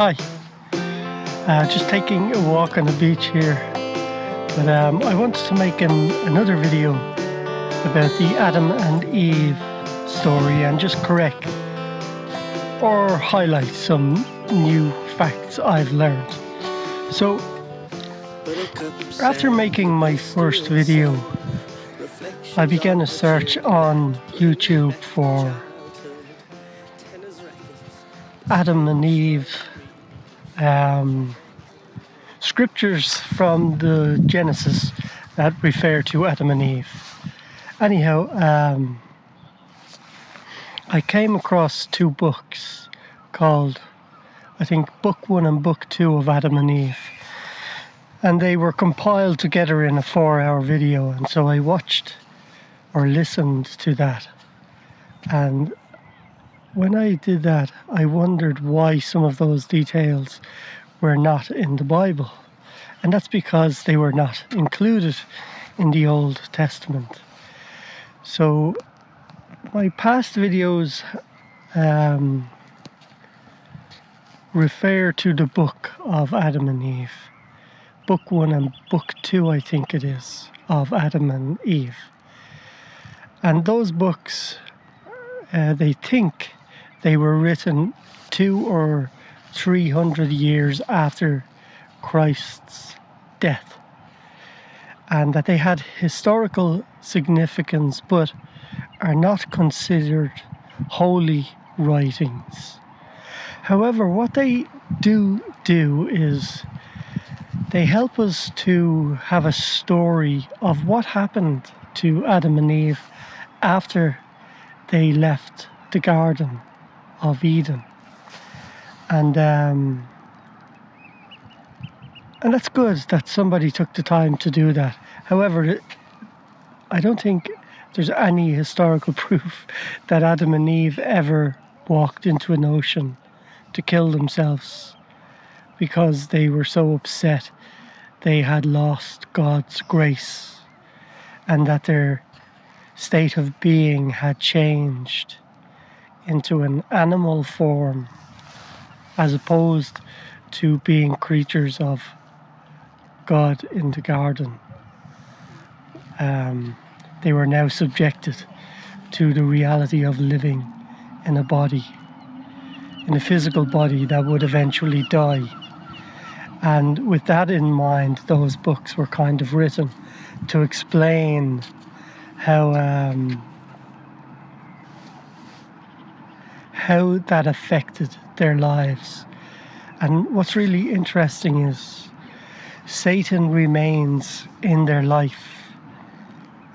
Hi, just taking a walk on the beach here, but I wanted to make another video about the Adam and Eve story and just correct or highlight some new facts I've learned. So, after making my first video, I began a search on YouTube for Adam and Eve scriptures from the Genesis that refer to Adam and Eve. Anyhow, I came across two books called, I think, Book 1 and Book 2 of Adam and Eve. And they were compiled together in a 4-hour video. And so I watched or listened to that. And when I did that, I wondered why some of those details were not in the Bible. And that's because they were not included in the Old Testament. So my past videos refer to the book of Adam and Eve. Book 1 and Book 2, I think it is, of Adam and Eve. And those books, they think they were written 200 or 300 years after Christ's death, and that they had historical significance but are not considered holy writings. However, what they do is they help us to have a story of what happened to Adam and Eve after they left the Garden of Eden. And that's good that somebody took the time to do that. However, I don't think there's any historical proof that Adam and Eve ever walked into an ocean to kill themselves because they were so upset they had lost God's grace and that their state of being had changed into an animal form as opposed to being creatures of God in the garden. They were now subjected to the reality of living in a body, in a physical body that would eventually die. And with that in mind, those books were kind of written to explain how that affected their lives. And what's really interesting is Satan remains in their life,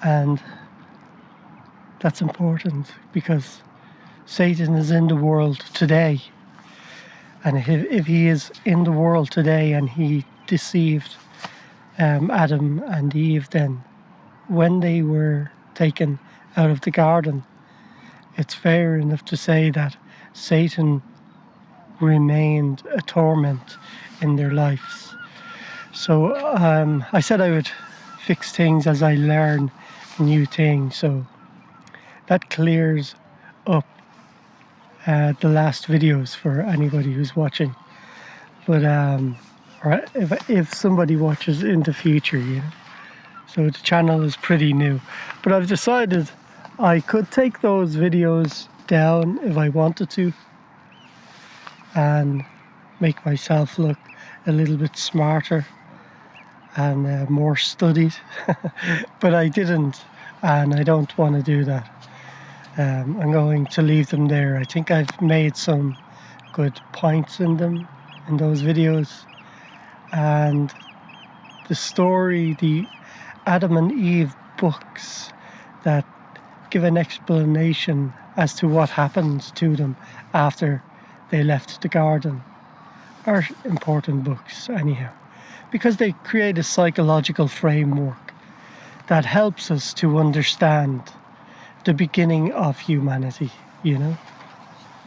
and that's important because Satan is in the world today. And if he is in the world today and he deceived Adam and Eve, then when they were taken out of the garden, it's fair enough to say that Satan remained a torment in their lives. So I said I would fix things as I learn new things, so that clears up the last videos for anybody who's watching. But or if somebody watches in the future, you know. So the channel is pretty new, but I've decided I could take those videos down if I wanted to and make myself look a little bit smarter and more studied. But I didn't, and I don't want to do that. I'm going to leave them there. I think I've made some good points in them, in those videos. And the story, the Adam and Eve books that give an explanation as to what happened to them after they left the garden are important books anyhow, because they create a psychological framework that helps us to understand the beginning of humanity, you know.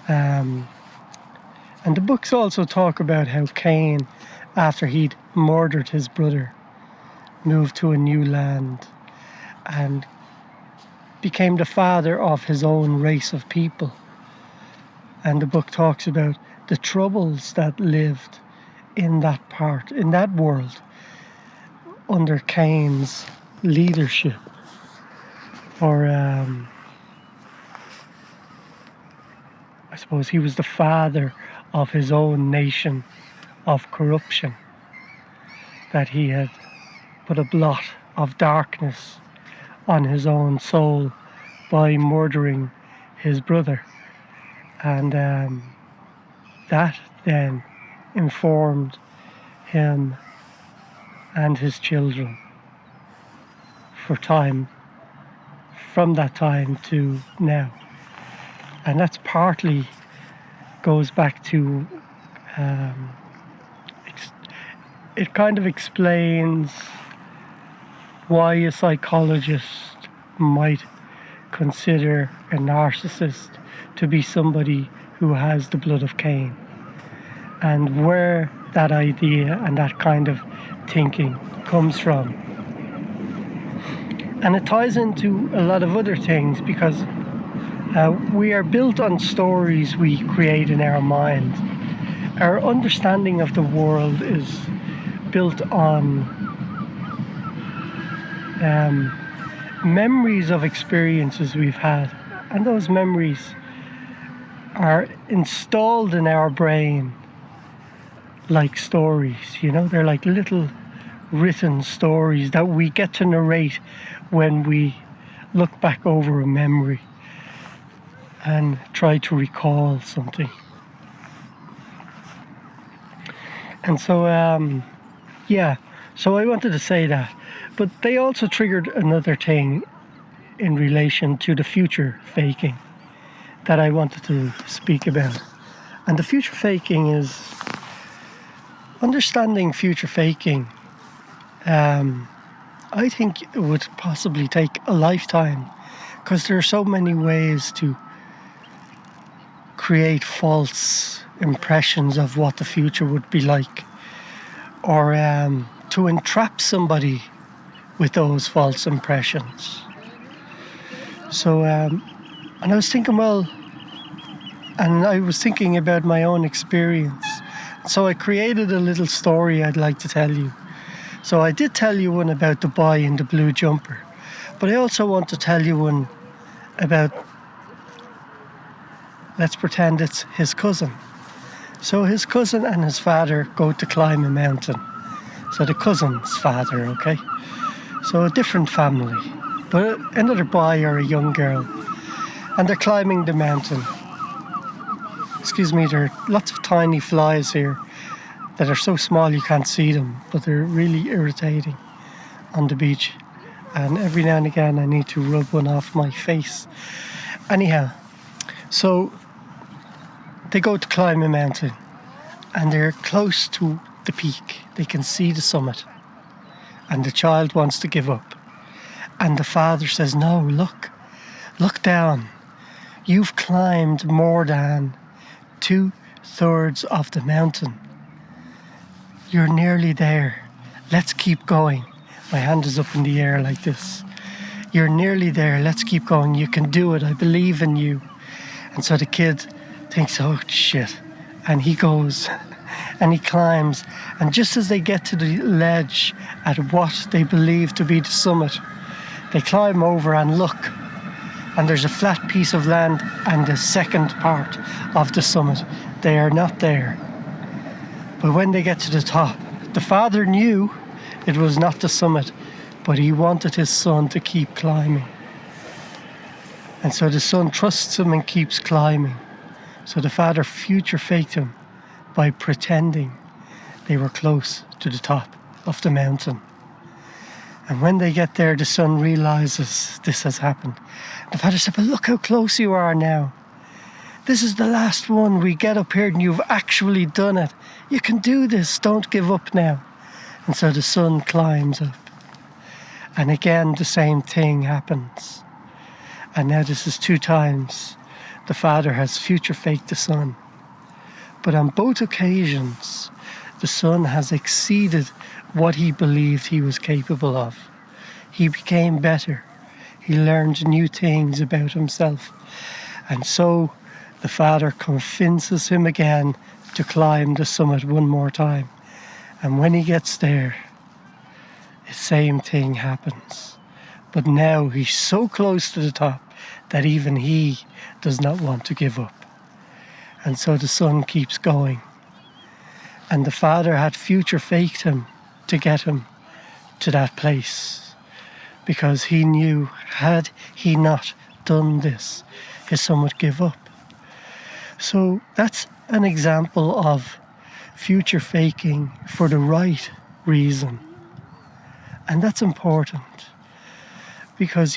And the books also talk about how Cain, after he'd murdered his brother, moved to a new land and became the father of his own race of people. And the book talks about the troubles that lived in that world, under Cain's leadership, or I suppose he was the father of his own nation of corruption, that he had put a blot of darkness on his own soul by murdering his brother. And that then informed him and his children from that time to now. And that's partly goes back to, it kind of explains why a psychologist might consider a narcissist to be somebody who has the blood of Cain, and where that idea and that kind of thinking comes from. And it ties into a lot of other things, because we are built on stories we create in our mind. Our understanding of the world is built on memories of experiences we've had, and those memories are installed in our brain like stories. They're like little written stories that we get to narrate when we look back over a memory and try to recall something. And so so I wanted to say that. But they also triggered another thing in relation to the future faking that I wanted to speak about. And the future faking is understanding future faking. I think it would possibly take a lifetime, because there are so many ways to create false impressions of what the future would be like, or to entrap somebody with those false impressions. So, and I was thinking, about my own experience. So I created a little story I'd like to tell you. So I did tell you one about the boy in the blue jumper, but I also want to tell you one about, let's pretend it's his cousin. So his cousin and his father go to climb a mountain. So the cousin's father, okay? So a different family, but another boy or a young girl. And they're climbing the mountain. Excuse me, there are lots of tiny flies here that are so small you can't see them, but they're really irritating on the beach. And every now and again I need to rub one off my face. Anyhow, so they go to climb a mountain, and they're close to the peak. They can see the summit, and the child wants to give up. And the father says, no, look down. You've climbed more than 2/3 of the mountain. You're nearly there. Let's keep going. My hand is up in the air like this. You're nearly there. Let's keep going. You can do it. I believe in you. And so the kid thinks, oh shit. And he goes and he climbs. And just as they get to the ledge at what they believe to be the summit, they climb over and look. And there's a flat piece of land and the second part of the summit. They are not there. But when they get to the top, the father knew it was not the summit, but he wanted his son to keep climbing. And so the son trusts him and keeps climbing. So the father future faked him by pretending they were close to the top of the mountain. And when they get there, the son realizes this has happened. The father said, but look how close you are now. This is the last one. We get up here and you've actually done it. You can do this. Don't give up now. And so the son climbs up. And again, the same thing happens. And now this is 2 times the father has future faked the son. But on both occasions, the son has exceeded what he believed he was capable of. He became better. He learned new things about himself. And so the father convinces him again to climb the summit one more time. And when he gets there, the same thing happens. But now he's so close to the top that even he does not want to give up. And so the son keeps going. And the father had future faked him to get him to that place, because he knew had he not done this, his son would give up. So that's an example of future faking for the right reason. And that's important because,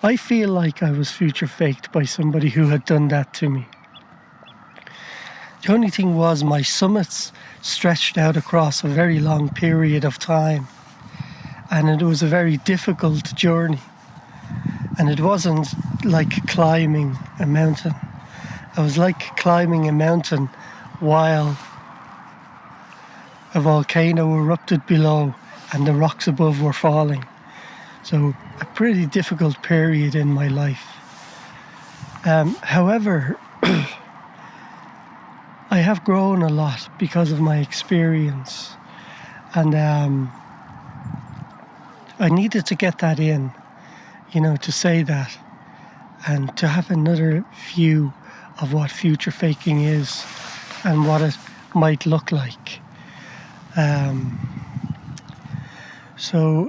I feel like I was future faked by somebody who had done that to me. The only thing was my summits stretched out across a very long period of time, and it was a very difficult journey. And it wasn't like climbing a mountain. It was like climbing a mountain while a volcano erupted below and the rocks above were falling. So a pretty difficult period in my life. However, I have grown a lot because of my experience, and I needed to get that in, to say that and to have another view of what future faking is and what it might look like.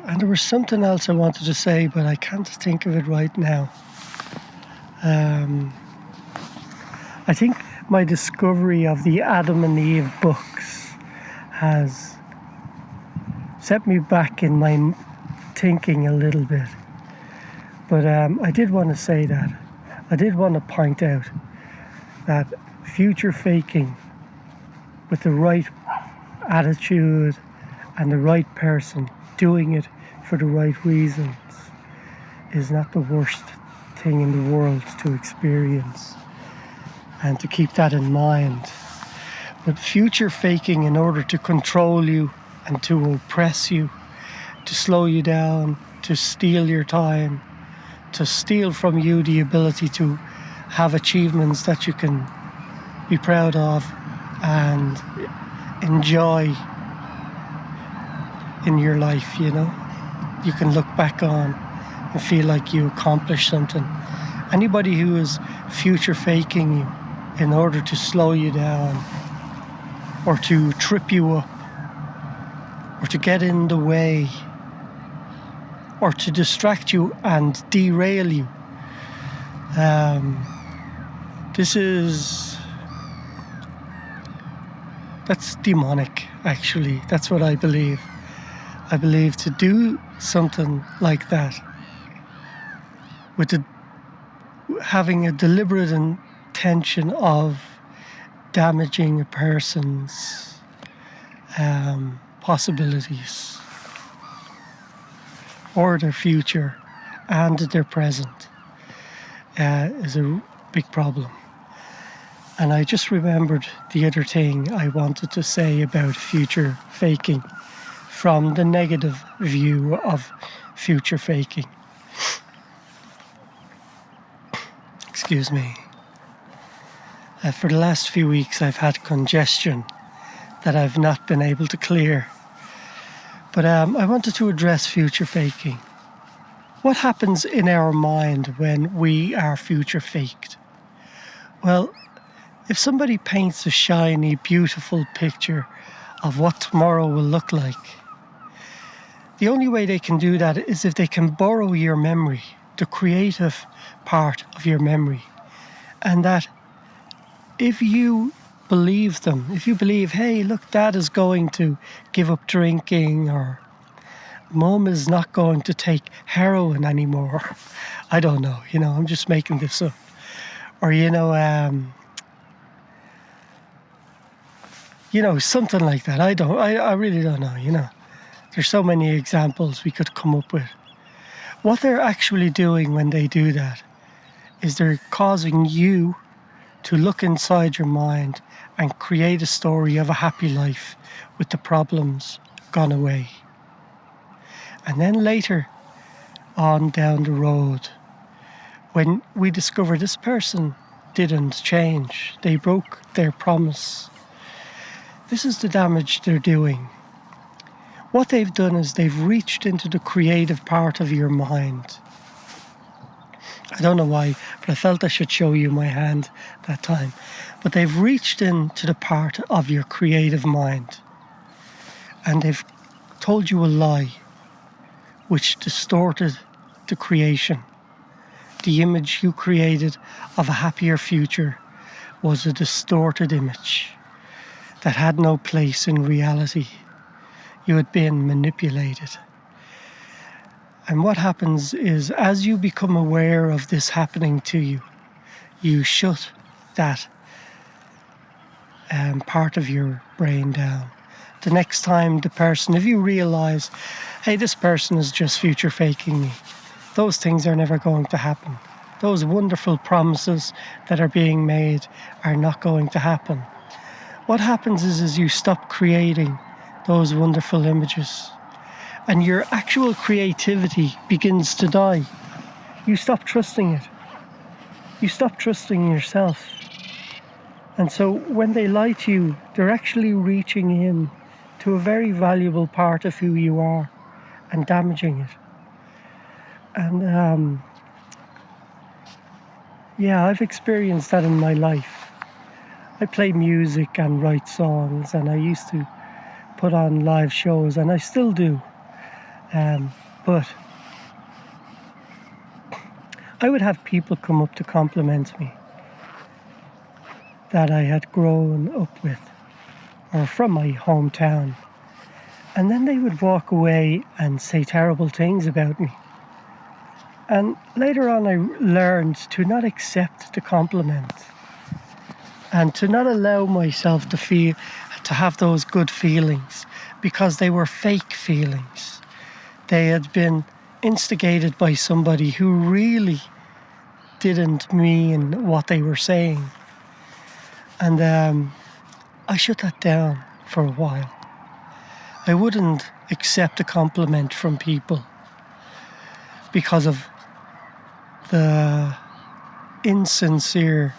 And there was something else I wanted to say, but I can't think of it right now. I think my discovery of the Adam and Eve books has set me back in my thinking a little bit. But I did want to say that. I did want to point out that future faking with the right attitude and the right person doing it for the right reasons is not the worst thing in the world to experience, and to keep that in mind. But future faking in order to control you and to oppress you, to slow you down, to steal your time, to steal from you the ability to have achievements that you can be proud of and enjoy in your life, You can look back on and feel like you accomplished something. Anybody who is future faking you in order to slow you down or to trip you up or to get in the way or to distract you and derail you, that's demonic, actually. That's what I believe. I believe to do something like that with having a deliberate intention of damaging a person's possibilities or their future and their present is a big problem. And I just remembered the other thing I wanted to say about future faking from the negative view of future faking. Excuse me. For the last few weeks I've had congestion that I've not been able to clear. But I wanted to address future faking. What happens in our mind when we are future faked? Well, if somebody paints a shiny, beautiful picture of what tomorrow will look like, the only way they can do that is if they can borrow your memory, the creative part of your memory. And that if you believe them, if you believe, hey, look, Dad is going to give up drinking, or Mum is not going to take heroin anymore. I don't know, I'm just making this up. Or, something like that. I really don't know, There's so many examples we could come up with. What they're actually doing when they do that is they're causing you to look inside your mind and create a story of a happy life with the problems gone away. And then later on down the road, when we discover this person didn't change. They broke their promise. This is the damage they're doing. What they've done is they've reached into the creative part of your mind. I don't know why, but I felt I should show you my hand that time. But they've reached into the part of your creative mind, and they've told you a lie which distorted the creation. The image you created of a happier future was a distorted image that had no place in reality. You had been manipulated. And what happens is, as you become aware of this happening to you, you shut that part of your brain down. The next time the person, if you realize, hey, this person is just future faking me, those things are never going to happen. Those wonderful promises that are being made are not going to happen. What happens is you stop creating those wonderful images, and your actual creativity begins to die. You stop trusting it. You stop trusting yourself. And so when they lie to you, they're actually reaching in to a very valuable part of who you are and damaging it. And I've experienced that in my life. I play music and write songs, and I used to put on live shows, and I still do. But I would have people come up to compliment me that I had grown up with, or from my hometown. And then they would walk away and say terrible things about me. And later on I learned to not accept the compliment and to not allow myself to have those good feelings, because they were fake feelings. They had been instigated by somebody who really didn't mean what they were saying. And I shut that down for a while. I wouldn't accept a compliment from people because of the insincere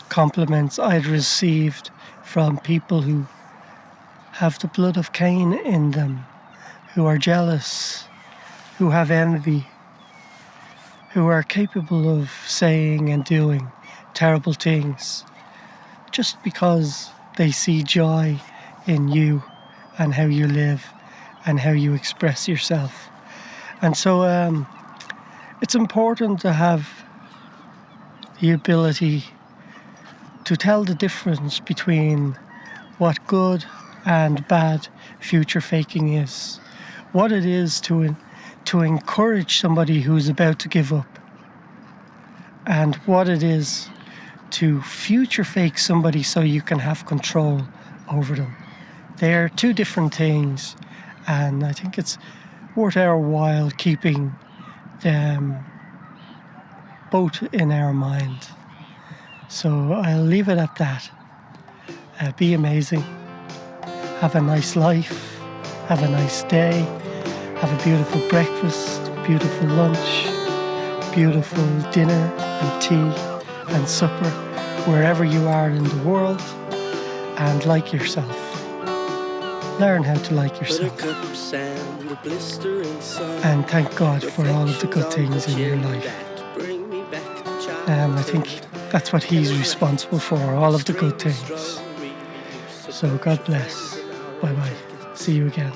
compliments I'd received from people who have the blood of Cain in them, who are jealous, who have envy, who are capable of saying and doing terrible things just because they see joy in you and how you live and how you express yourself. And so it's important to have the ability to tell the difference between what good and bad future faking is, what it is to encourage somebody who's about to give up, and what it is to future fake somebody so you can have control over them. They're two different things, and I think it's worth our while keeping them both in our mind. So I'll leave it at that. Be amazing. Have a nice life. Have a nice day. Have a beautiful breakfast, beautiful lunch, beautiful dinner and tea and supper, wherever you are in the world, and like yourself. Learn how to like yourself. And thank God for all of the good things in your life. I think that's what He's responsible for, all of the good things. So God bless. Bye bye. See you again.